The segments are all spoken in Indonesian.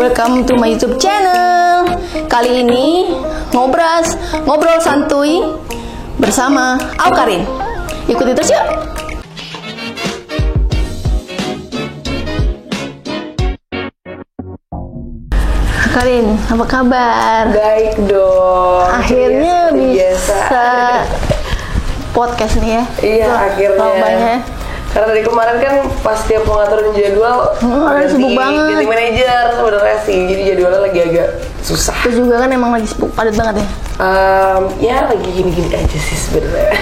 Welcome to my YouTube channel. Kali ini ngobrol santuy bersama Awkarin. Ikuti terus yuk. Karin, apa kabar? Baik dong. Akhirnya bisa podcast nih ya. Iya, akhirnya. Karena dari kemarin kan pas tiap mau ngaturin jadwal sibuk banget. Ganti manajer sebenarnya sih. Jadi jadwalnya lagi agak susah. Terus juga kan emang lagi sibuk padat banget ya. Ya lagi gini-gini aja sih sebenarnya.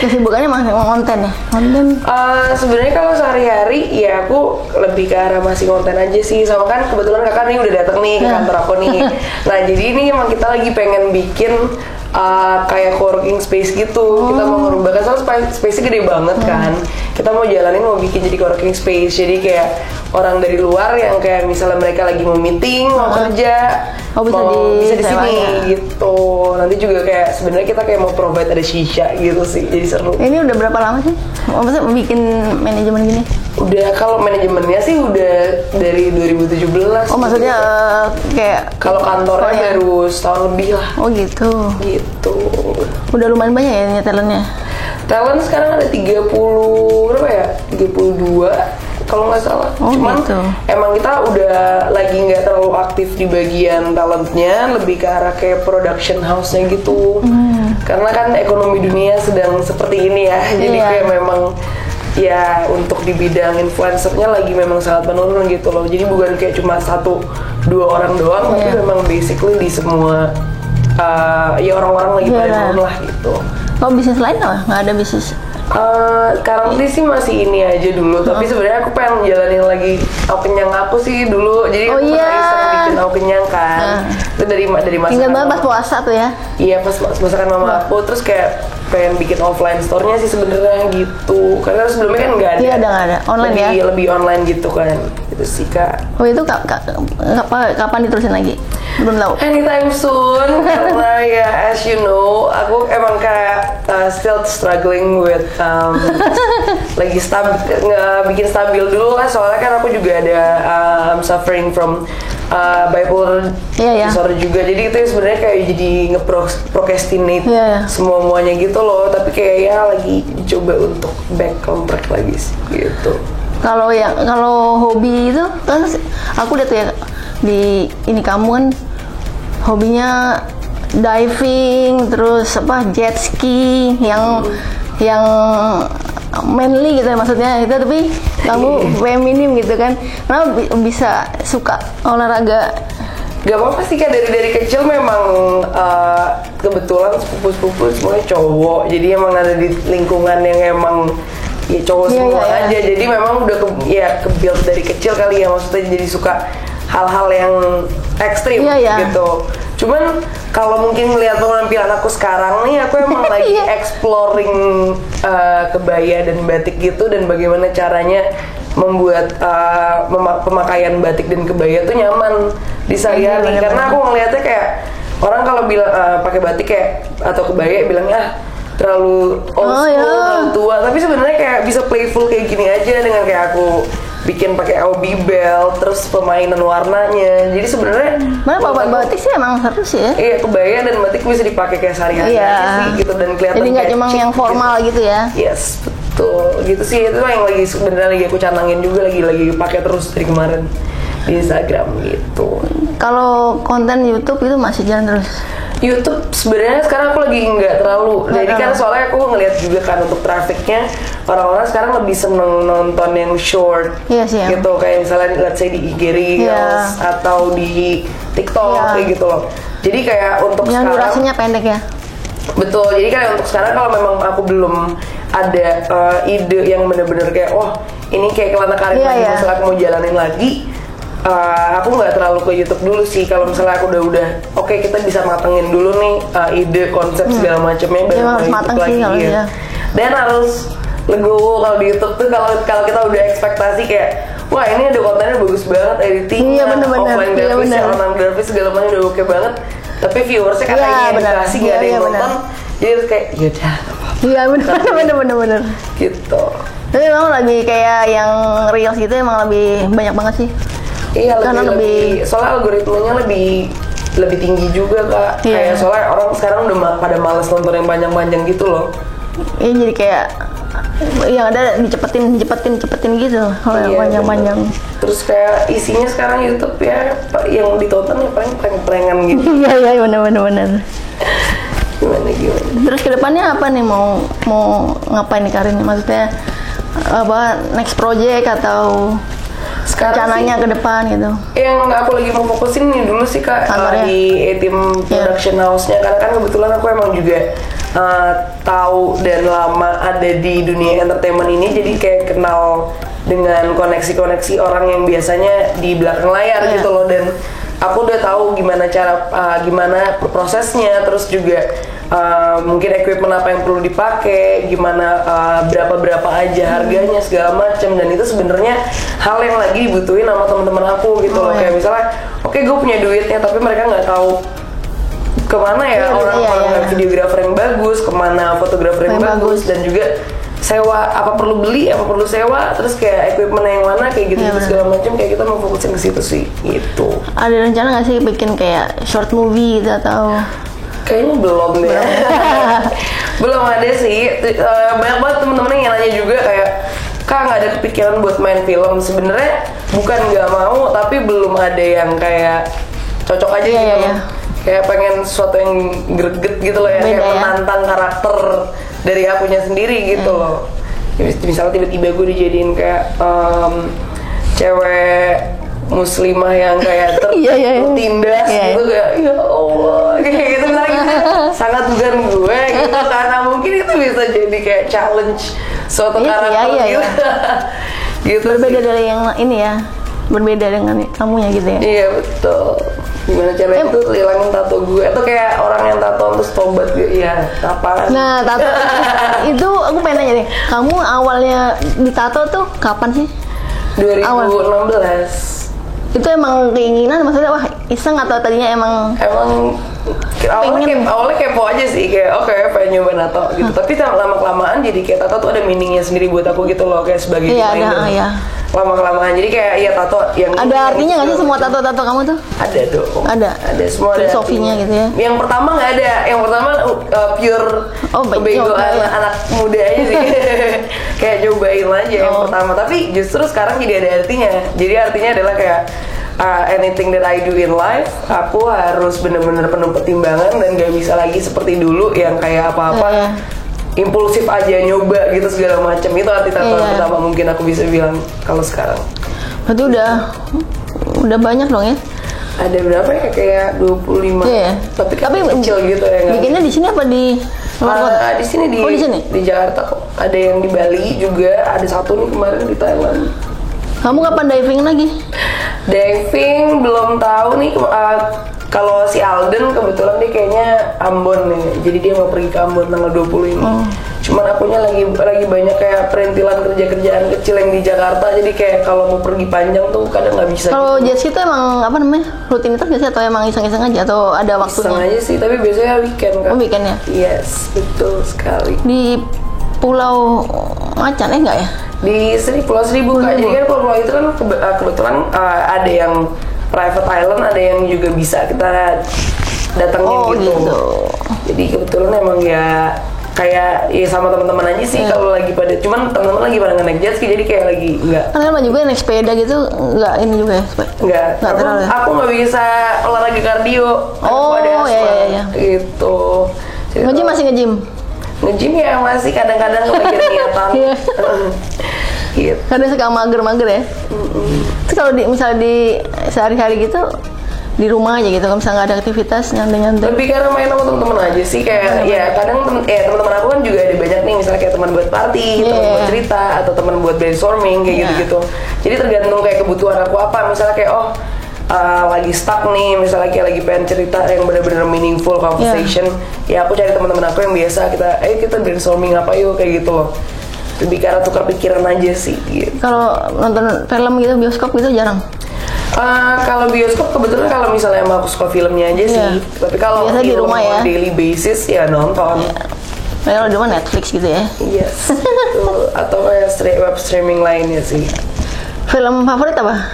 Kesibukannya masih konten ya? Konten? Sebenarnya kalau sehari-hari ya aku lebih ke arah masih konten aja sih. Sama kan kebetulan kakak nih udah datang nih ke kantor aku nih. Nah jadi ini emang kita lagi pengen bikin kayak co-working space gitu. Kita mau merubahkan, soalnya space-nya gede banget kan. Kita mau jalanin, mau bikin jadi co-working space. Jadi kayak orang dari luar yang kayak misalnya mereka lagi mau meeting, mau kerja, bisa di sini gitu. Nanti juga kayak sebenarnya kita kayak mau provide ada shisha gitu sih. Jadi seru. Ini udah berapa lama sih? Maksudnya bikin manajemen gini? Udah, kalau manajemennya sih udah dari 2017. Oh maksudnya kayak kalau kantornya baru setahun lebih lah. Oh gitu. Gitu. Udah lumayan banyak ya talentnya? Talent sekarang ada 30 berapa ya? 32 kalau nggak salah. Cuman gitu. Emang kita udah lagi nggak terlalu aktif di bagian talentnya, lebih ke arah kayak production house-nya gitu. Karena kan ekonomi dunia sedang seperti ini ya. Jadi kayak memang ya untuk di bidang influencernya lagi memang sangat menurun gitu loh. Jadi bukan kayak cuma 1-2 orang doang, tapi memang basically di semua ya orang-orang lagi pada menurun lah gitu. Kalau bisnis lain apa? Nggak ada bisnis? Currently sih masih ini aja dulu, tapi sebenarnya aku pengen jalanin lagi au kenyang aku sih dulu. Jadi aku sering bikin au kenyang kan. Itu dari masakan. Ingat banget pas puasa tuh ya? Iya, pas masakan mama aku. Terus kayak pengen bikin offline store-nya sih sebenarnya gitu. Karena sebelumnya kan nggak ada. Iya, udah nggak ada. Online lebih online gitu kan. Itu sih Kak. Oh itu kapan diterusin lagi? Belum tahu. Anytime soon. Karena ya as you know, aku emang kayak still struggling with lagi bikin stabil dulu lah. Soalnya kan aku juga ada suffering from bipolar disorder juga. Jadi itu yang sebenarnya kayak jadi nge-procrastinate semua-muanya gitu loh. Tapi kayak ya lagi dicoba untuk back on track lagi sih gitu. Kalau hobi itu kan aku lihat ya di ini kamu kan hobinya diving, terus jet ski yang manly gitu ya maksudnya itu, tapi kamu feminim gitu kan. Kenapa bisa suka olahraga? Gak apa-apa sih Kak, dari kecil memang kebetulan sepupu-sepupu semuanya cowok. Jadi emang ada di lingkungan yang emang ya cowok semua aja. Jadi memang udah ke-build dari kecil kali ya, maksudnya jadi suka hal-hal yang ekstrim gitu. Cuman kalau mungkin melihat penampilan aku sekarang nih, aku emang lagi exploring kebaya dan batik gitu, dan bagaimana caranya membuat pemakaian batik dan kebaya tuh nyaman di sehari-hari. Karena aku ngeliatnya kayak orang kalau bilang pakai batik kayak atau kebaya bilangnya terlalu old school, terlalu tua. Tapi sebenarnya kayak bisa playful kayak gini aja dengan kayak aku bikin pakai OB belt, terus permainan warnanya. Jadi sebenarnya batik sih emang seru sih ya. Iya, kebaya dan batik bisa dipakai kayak sehari-hari sih gitu, dan kelihatan. Jadi nggak cuma yang formal gitu ya. Yes, betul. Gitu sih, itu yang lagi sebenarnya lagi aku canangin juga, lagi pakai terus dari kemarin di Instagram gitu. Kalau konten YouTube itu masih jalan terus? YouTube sebenarnya sekarang aku lagi nggak terlalu. Jadi kan soalnya aku ngeliat juga kan untuk trafficnya, orang-orang sekarang lebih seneng nonton yang short gitu, kayak misalnya let's say di IG Reels atau di TikTok kayak gitu loh. Jadi kayak untuk yang sekarang durasinya pendek ya. Betul. Jadi kayak untuk sekarang kalau memang aku belum ada ide yang bener-bener kayak ini kayak kelana karir lagi, misalnya aku mau jalanin lagi, aku nggak terlalu ke YouTube dulu sih. Kalau misalnya aku udah oke, kita bisa matengin dulu nih ide konsep segala macamnya, baru harus mateng sih kalau dia. Dan harus legowo kalau di YouTube tuh, kalau kita udah ekspektasi kayak wah ini ada kontennya bagus banget, editingnya, offline grafis, online grafis segala macam udah oke banget, tapi viewersnya katanya edukasi nggak ada yang nonton, jadi kayak yaudah. Iya bener Gitu. Tapi memang lagi kayak yang reels gitu emang lebih banyak banget sih. Iya, karena lebih soalnya algoritmanya lebih tinggi juga Kak. Iya. Kayak soalnya orang sekarang udah pada males nonton yang panjang-panjang gitu loh. Iya, jadi kayak yang ada dicepetin gitu kalau yang Iya, panjang-panjang. bener. Terus kayak isinya sekarang YouTube ya yang ditonton ya paling prank-prankan gitu. Iya benar. Gimana? Terus kedepannya apa nih, mau ngapain nih karirnya? Maksudnya apa, next project atau Sekarang rencananya sih, ke depan gitu? yang aku lagi mau fokusin nih dulu sih Kak, Kantornya? di tim production house-nya, karena kan kebetulan aku emang juga tahu dan lama ada di dunia entertainment ini, jadi kayak kenal dengan koneksi-koneksi orang yang biasanya di belakang layar gitu loh, dan aku udah tahu gimana gimana prosesnya, terus juga mungkin equipment apa yang perlu dipakai, gimana berapa aja harganya segala macam, dan itu sebenarnya hal yang lagi dibutuhin sama teman-teman aku gitu loh. Kayak misalnya, oke, gue punya duitnya tapi mereka nggak tahu kemana ya orang videografer yang bagus, kemana fotografer yang bagus, dan juga sewa apa perlu beli, apa perlu sewa, terus kayak equipment yang mana kayak gitu, segala macam, kayak kita mau fokusin ke situ sih gitu. Ada rencana nggak sih bikin kayak short movie gitu atau? Kayaknya belum deh. Belum ada sih. Banyak banget temen-temen yang nanya juga kayak, Kak, nggak ada kepikiran buat main film? Sebenarnya bukan nggak mau, tapi belum ada yang kayak cocok aja gitu. Iya. Kayak pengen sesuatu yang greget gitu loh, kayak menantang karakter dari akunya sendiri gitu loh. Misalnya tiba-tiba gue dijadiin kayak cewek muslimah yang kayak tertindas gitu, kayak ya Allah kayak gitu, misalnya gitu, sangat bukan gue gitu, karena mungkin itu bisa jadi kayak challenge suatu karakter gitu. Gitu berbeda dari yang ini ya, berbeda dengan kamunya gitu ya. Iya betul. Gimana caranya itu hilangin tato gue, atau kayak orang yang tato terus tobat gitu ya, apaan? Nah, tato itu aku pengen nanya deh, kamu awalnya ditato tuh kapan sih? 2016. Itu emang keinginan, maksudnya wah iseng atau tadinya emang awalnya kepo aja sih, kayak oke, pengen nyoba tato gitu. Tapi lama kelamaan jadi kayak tato tuh ada meaningnya sendiri buat aku gitu loh, kayak sebagai lama kelamaan jadi kayak ya tato yang ada artinya nggak sih semua tato kamu tuh? Ada dong. Ada semua ada filosofinya gitu ya. Yang pertama nggak ada, yang pertama pure kebegoan anak muda aja sih. Kayak cobain aja yang pertama, tapi justru sekarang jadi ada artinya. Jadi artinya adalah kayak anything that I do in life, aku harus bener-bener penuh pertimbangan dan gak bisa lagi seperti dulu yang kayak apa-apa impulsif aja nyoba gitu segala macam. Itu arti tato pertama mungkin aku bisa bilang kalau sekarang. Berarti udah banyak dong ya? Ada berapa ya? Kayak 25. Tapi kecil gitu ya. Bikinnya di sini apa di luar kota? Di sini di sini? Di Jakarta kok. Ada yang di Bali juga, ada satu nih kemarin di Thailand. Kamu kapan diving lagi? Diving belum tahu nih. Kalau si Alden kebetulan dia kayaknya Ambon nih, jadi dia mau pergi ke Ambon tanggal 20 ini. Cuman akunya lagi banyak kayak perintilan kerjaan kecil yang di Jakarta, jadi kayak kalau mau pergi panjang tuh kadang nggak bisa. Kalau jet ski itu emang apa namanya, rutinitas biasanya atau emang iseng-iseng aja atau ada waktunya? Iseng aja sih, tapi biasanya weekend kan. Weekend ya? Yes, betul sekali. Di Pulau Macan enggak ya? Di Pulau Seribu Kak. Jadi kan pulau itu kan kebetulan ada yang private island, ada yang juga bisa kita datangin gitu. Jadi kebetulan emang ya kayak sama teman-teman aja sih kalau lagi pada, cuman teman-teman lagi pada naik jet ski, jadi kayak lagi enggak. Kan juga naik sepeda gitu, enggak ini juga ya? Enggak terlalu. Aku nggak bisa olahraga kardio. Iya. Gitu. Nge-gym masih nge-gym? Nge-gym ya masih kadang-kadang kebagian niatan. Gitu. Karena suka mager-mager ya. Terus kalau misalnya di sehari-hari gitu di rumah aja gitu, kalau misalnya nggak ada aktivitas nyantai-nyantai. Lebih karena main sama teman-teman aja sih, kayak ya kadang teman-teman aku kan juga ada banyak nih, misalnya kayak teman buat party, teman buat cerita, atau teman buat brainstorming kayak gitu-gitu. Jadi tergantung kayak kebutuhan aku apa, misalnya kayak lagi stuck nih, misalnya kayak lagi pengen cerita yang benar-benar meaningful conversation, ya aku cari teman-teman aku yang biasa kita brainstorming apa yuk kayak gitu loh. Lebih karena tukar pikiran aja sih gitu. Kalau nonton film gitu, bioskop gitu jarang? Kalau bioskop kebetulan kalau misalnya emang aku suka filmnya aja sih. Tapi kalau di rumah ya, daily basis ya nonton. Kalau di rumah Netflix gitu ya? Yes. Atau kayak web streaming lainnya sih. Film favorit apa?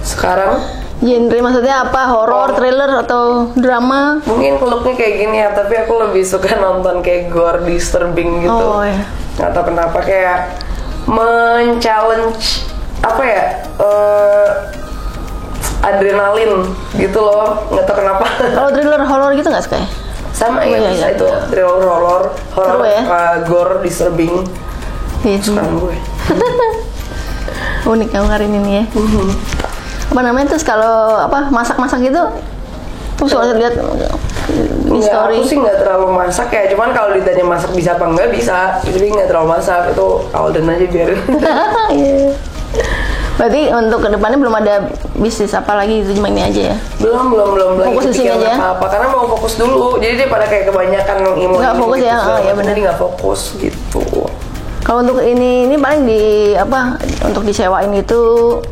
Sekarang Genre maksudnya apa? Horor, thriller, atau drama? mungkin looknya kayak gini ya, tapi aku lebih suka nonton kayak gore, disturbing gitu. Oh ya. Nggak tahu kenapa, kayak men-challenge apa ya, adrenalin gitu loh, nggak tahu kenapa. Kalau thriller, horor gitu nggak suka ya? Sama Oh, ya, iya, bisa iya. itu thriller, horor, Seru ya? gore, disturbing. Iya sih. Sekarang gue. Unik kamu hari ini ya. Apa namanya, terus kalau apa masak-masak gitu, tuh suka lihat di Enggak, story. aku sih nggak terlalu masak ya, cuman kalau ditanya masak bisa apa enggak bisa, jadi nggak terlalu masak, itu Alden aja biarin. Iya. Berarti untuk kedepannya belum ada bisnis apa lagi, itu cuma ini aja ya? belum lagi Fokus di sini kepikiran aja? apa karena mau fokus dulu, jadi dia pada kayak kebanyakan imo Nggak fokus ya? Oh, iya benar. jadi nggak fokus gitu. Kalau untuk ini paling di apa, untuk disewain itu,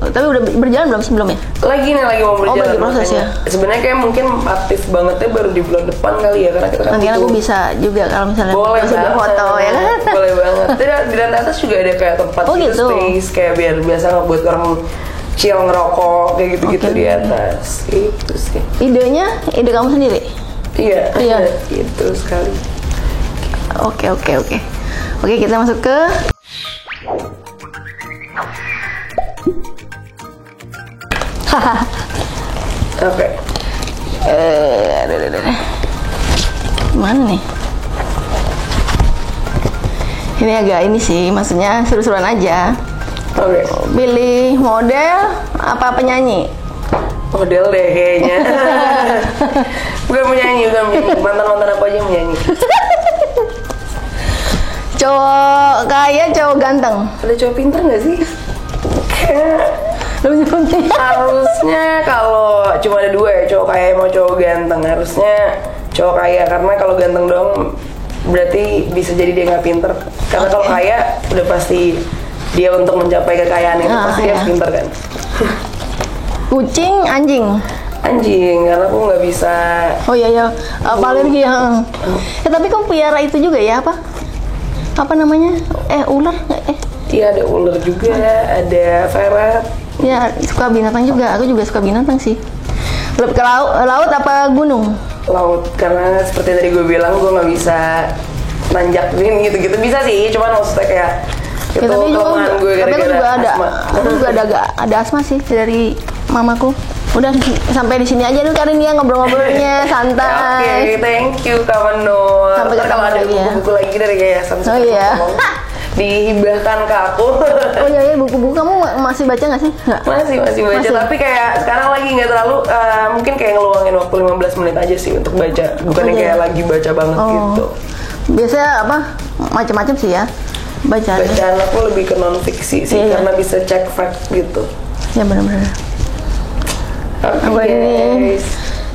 tapi udah berjalan belum sebelumnya? Lagi mau berjalan. lagi proses makanya. Sebenarnya kayak mungkin aktif bangetnya baru di bulan depan kali ya, karena kita kan Nanti aku butuh- bisa juga kalau misalnya boleh bisa banget, foto ya kan? boleh banget. Di lantai atas juga ada kayak tempat Oh, gitu. space kayak biar biasa buat orang chill ngerokok kayak gitu-gitu Oke. di atas. Itu sih. Idenya, ide kamu sendiri? Iya. Iya. Itu sekali. Oke. Oke, kita masuk ke Oke. mana nih? Ini agak ini sih, maksudnya seru-seruan aja. Oke. Pilih model apa penyanyi? Model deh kayaknya. Bukan menyanyi. Mantan aku aja yang menyanyi. Cowok kaya, cowok ganteng. Ada cowok pinter nggak sih? Kayak Lebih penting. harusnya kalau cuma ada dua ya, cowok kaya mau cowok ganteng, harusnya cowok kaya, karena kalau ganteng dong berarti bisa jadi dia nggak pinter, karena kalau kaya udah pasti dia untuk mencapai kekayaan itu pasti dia iya. harus pinter kan. Kucing, anjing. Anjing, karena aku nggak bisa. Oh iya, apa alergi ya? Tapi kamu piara itu juga ya, apa? Apa namanya? Ular nggak? Iya, ada ular juga, ada ferret. Ya, suka binatang juga. Aku juga suka binatang sih. Lebih ke laut apa gunung? Laut, karena seperti tadi gue bilang gue nggak bisa nanjakin gitu-gitu, bisa sih, cuman maksudnya kayak Ya, itu kelemahan gue tapi aku gara-gara juga asma. aku juga ada asma sih dari mamaku. Udah sampai di sini aja dulu Karin ya, ngobrol-ngobrolnya Oke, santai. thank you Kawan Nur. Sampai Ntar kalau ketemu ada lagi ya. buku-buku lagi dari Yayasan Oh iya. tolong dihibahkan ke aku. Oh iya, buku-buku kamu masih baca nggak sih? Nggak. masih baca, Masih? tapi kayak sekarang lagi nggak terlalu, mungkin kayak ngeluangin waktu 15 menit aja sih untuk baca, bukannya Oh, iya. kayak lagi baca banget gitu. Biasanya apa? Macam-macam sih ya bacaan. Bacaan aku lebih ke non fiksi sih, Iya. karena bisa cek fact gitu. Ya benar-benar. Aku Oke ini- guys,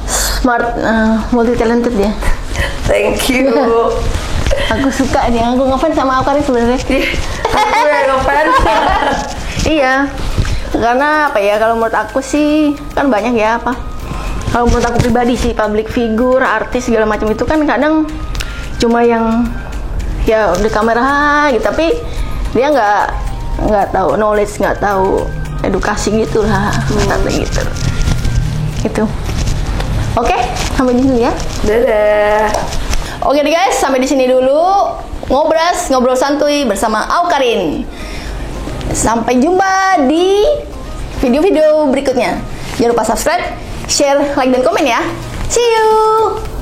Smart, multi talented ya. thank you. Aku suka dia, aku ngefans sama Karin sebenarnya. Aku yang ngefans. Iya, karena apa ya, kalau menurut aku sih kan banyak ya apa. Kalau menurut aku pribadi sih, public figure, artis segala macam itu kan kadang cuma yang ya di kamera gitu, tapi dia nggak tahu knowledge, nggak tahu edukasi gitu lah, kata gitu. Itu. Oke, sampai di sini ya. Dadah. Oke deh guys, sampai di sini dulu ngobrol santuy bersama Aukarin. Sampai jumpa di video-video berikutnya. Jangan lupa subscribe, share, like, dan komen ya. See you!